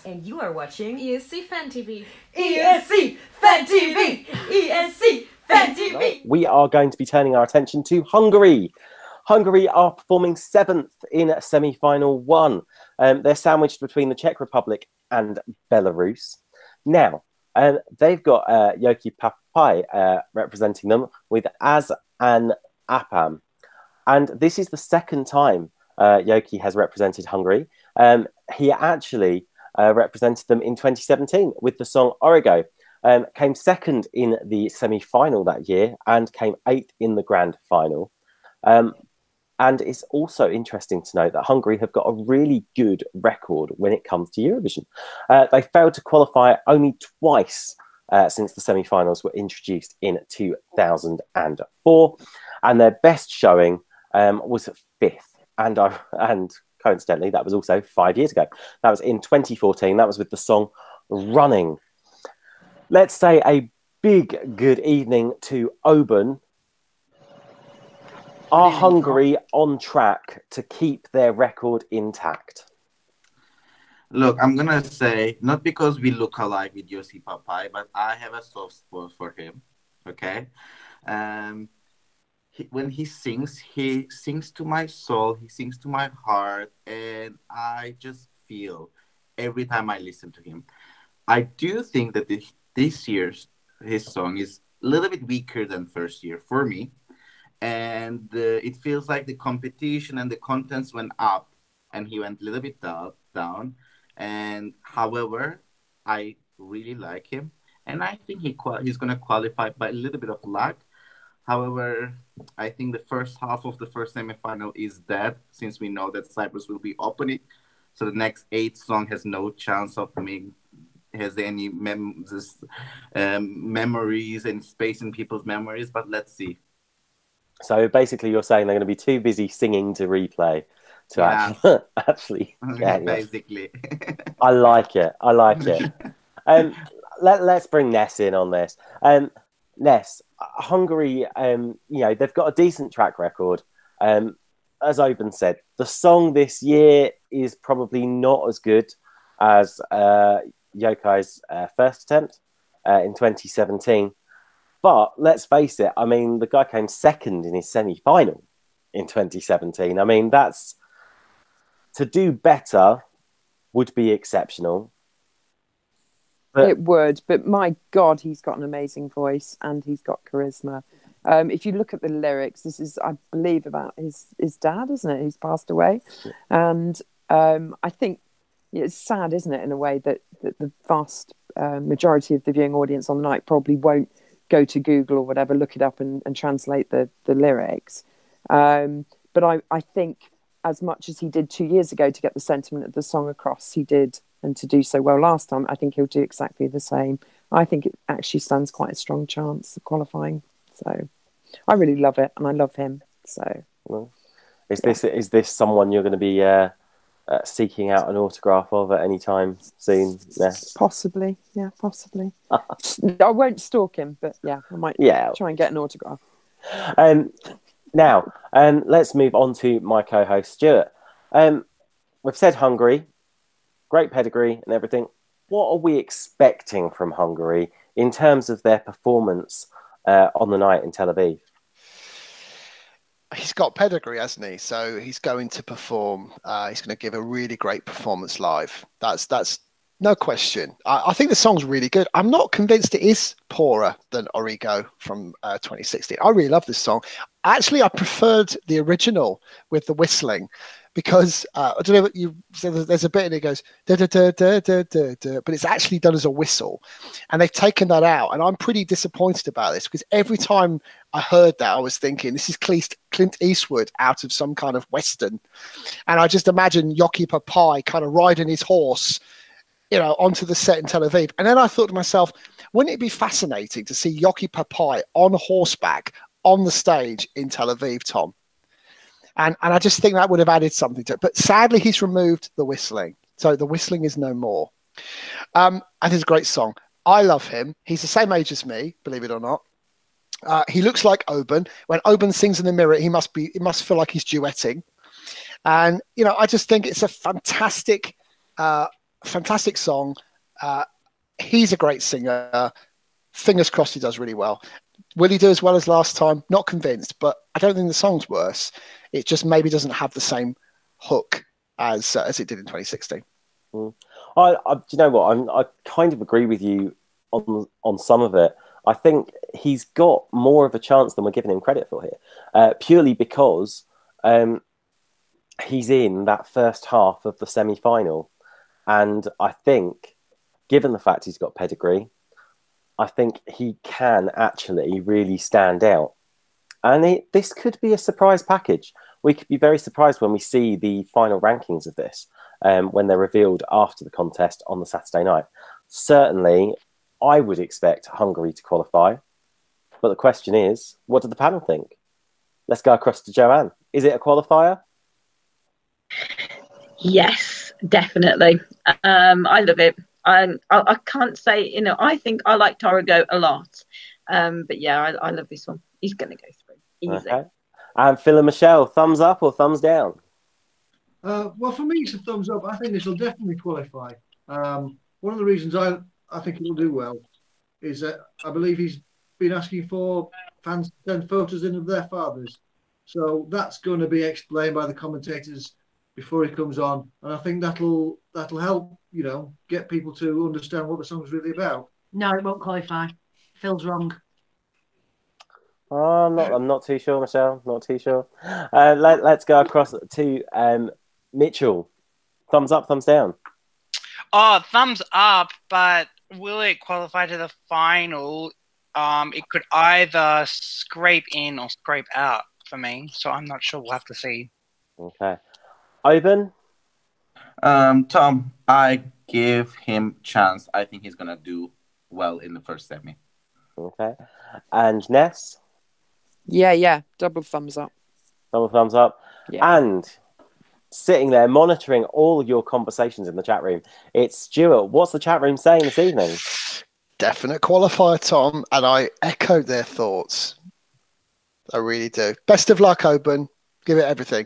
And you are watching ESC Fan TV. ESC Fan TV! ESC Fan TV! We are going to be turning our attention to Hungary. Hungary are performing 7th in semi-final 1. They're sandwiched between the Czech Republic and Belarus. Now, they've got Joci Pápai representing them with Az Én Apám. And this is the second time Joci has represented Hungary. He actually represented them in 2017 with the song Origo. Came second in the semi-final that year and came 8th in the grand final. And it's also interesting to note that Hungary have got a really good record when it comes to Eurovision. They failed to qualify only twice since the semi-finals were introduced in 2004. And their best showing was 5th. And coincidentally, that was also 5 years ago. That was in 2014. That was with the song Running. Let's say a big good evening to Oban. Are Hungary on track to keep their record intact? Look, I'm going to say, not because we look alike with Joci Pápai, but I have a soft spot for him, okay? When he sings to my soul, he sings to my heart, and I just feel every time I listen to him. I do think that this year's his song is a little bit weaker than first year for me. And it feels like the competition and the contents went up and he went a little bit down. And however, I really like him. And I think he's going to qualify by a little bit of luck. However, I think the first half of the first semi-final is dead, since we know that Cyprus will be opening. So the next 8 song has no chance of has any memories and space in people's memories. But let's see. So basically, you're saying they're going to be too busy singing to replay to actually basically. I like it. I like it. Let's bring Ness in on this. Ness, Hungary, they've got a decent track record. As Oban said, the song this year is probably not as good as Joci's first attempt in 2017. But let's face it, I mean, the guy came second in his semi-final in 2017. I mean, to do better would be exceptional. But it would, but my God, he's got an amazing voice and he's got charisma. If you look at the lyrics, this is, I believe, about his dad, isn't it? Who's passed away. And I think it's sad, isn't it, in a way that the vast majority of the viewing audience on the night probably won't go to Google or whatever, look it up and translate the lyrics. But I think as much as he did 2 years ago to get the sentiment of the song across, he did, and to do so well last time, I think he'll do exactly the same. I think it actually stands quite a strong chance of qualifying. So I really love it, and I love him. So is this someone you're going to be seeking out an autograph of at any time soon? Yes. Possibly, yeah, possibly. I won't stalk him, but yeah, I might try and get an autograph. Now, let's move on to my co-host Stuart. We've said Hungary, great pedigree and everything. What are we expecting from Hungary in terms of their performance on the night in Tel Aviv? He's got pedigree, hasn't he? So he's going to perform. He's going to give a really great performance live. That's no question. I think the song's really good. I'm not convinced it is poorer than Origo from 2016. I really love this song. Actually, I preferred the original with the whistling because I don't know what you said. There's a bit and it goes da da da da da da da, but it's actually done as a whistle, and they've taken that out. And I'm pretty disappointed about this because every time I heard that, I was thinking this is Clint Eastwood out of some kind of western, and I just imagine Joci Pápai kind of riding his horse, onto the set in Tel Aviv. And then I thought to myself, wouldn't it be fascinating to see Joci Pápai on horseback on the stage in Tel Aviv, Tom? And I just think that would have added something to it. But sadly, he's removed the whistling. So the whistling is no more. And it's a great song. I love him. He's the same age as me, believe it or not. He looks like Oban. When Oban sings in the mirror, it must feel like he's duetting. And, I just think it's a fantastic fantastic song. He's a great singer. Fingers crossed he does really well. Will he do as well as last time? Not convinced, but I don't think the song's worse. It just maybe doesn't have the same hook as it did in 2016. Do you know what? I kind of agree with you on some of it. I think he's got more of a chance than we're giving him credit for here, purely because he's in that first half of the semi-final. And I think, given the fact he's got pedigree, I think he can actually really stand out. And this could be a surprise package. We could be very surprised when we see the final rankings of this, when they're revealed after the contest on the Saturday night. Certainly, I would expect Hungary to qualify. But the question is, what do the panel think? Let's go across to Joanne. Is it a qualifier? Yes, definitely. I love it. I can't say, I think I like Origo a lot. But yeah, I love this one. He's going to go through. Easy. Okay. And Phil and Michelle, thumbs up or thumbs down? Well, for me, it's a thumbs up. I think this will definitely qualify. One of the reasons I think it'll do well is that I believe he's been asking for fans to send photos in of their fathers. So that's going to be explained by the commentators before he comes on. And I think that'll help, get people to understand what the song's really about. No, it won't qualify. Phil's wrong. I'm not too sure, Michelle. Not too sure. Let's go across to Mitchell. Thumbs up, thumbs down? Oh, thumbs up, but will it qualify to the final? It could either scrape in or scrape out for me, so I'm not sure. We'll have to see. Okay. Oben? Tom, I give him chance. I think he's going to do well in the first semi. Okay. And Ness? Yeah. Double thumbs up. Double thumbs up. Yeah. And sitting there monitoring all of your conversations in the chat room, it's Stuart. What's the chat room saying this evening? Definite qualifier, Tom, and I echo their thoughts. I really do. Best of luck, Oben. Give it everything.